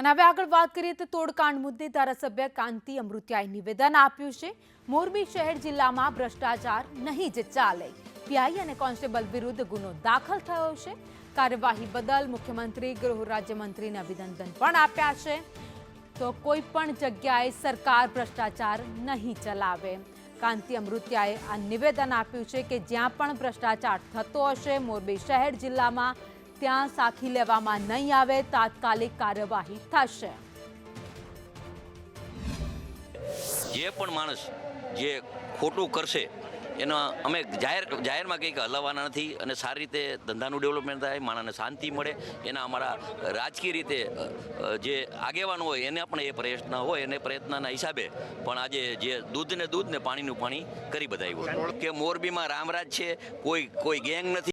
અને હવે આગળ વાત કરીએ તો તોડકાંડ મુદ્દે ધારાસભ્ય કાંતિ અમૃતિયાએ નિવેદન આપ્યું છે। મોરબી શહેર જિલ્લામાં ભ્રષ્ટાચાર નહીં જ ચાલે। પીઆઈ અને કોન્સ્ટેબલ વિરુદ્ધ ગુનો દાખલ થયો છે। કાર્યવાહી બદલ મુખ્યમંત્રી ગૃહ રાજ્યમંત્રીને અભિનંદન પણ આપ્યા છે। તો કોઈ પણ જગ્યાએ સરકાર ભ્રષ્ટાચાર નહીં ચલાવે। કાંતિ અમૃતિયાએ આ નિવેદન આપ્યું છે કે જ્યાં પણ ભ્રષ્ટાચાર થતો હશે મોરબી શહેર જિલ્લામાં ત્યાં સાખી લેવામાં નહીં આવે, તાત્કાલિક કાર્યવાહી થશે। જે પણ માણસ જે ખોટું કરશે એનો અમે જાહેરમાં કંઈક હલાવવાના નથી અને સારી રીતે ધંધાનું ડેવલપમેન્ટ થાય, માણસને શાંતિ મળે, એના અમારા રાજકીય રીતે જે આગેવાન હોય એને પણ એ પ્રયત્ન હોય એને પ્રયત્નના હિસાબે પણ આજે જે દૂધને દૂધ ને પાણીનું પાણી કરી બધાવ્યું કે મોરબીમાં રામરાજ છે, કોઈ ગેંગ નથી।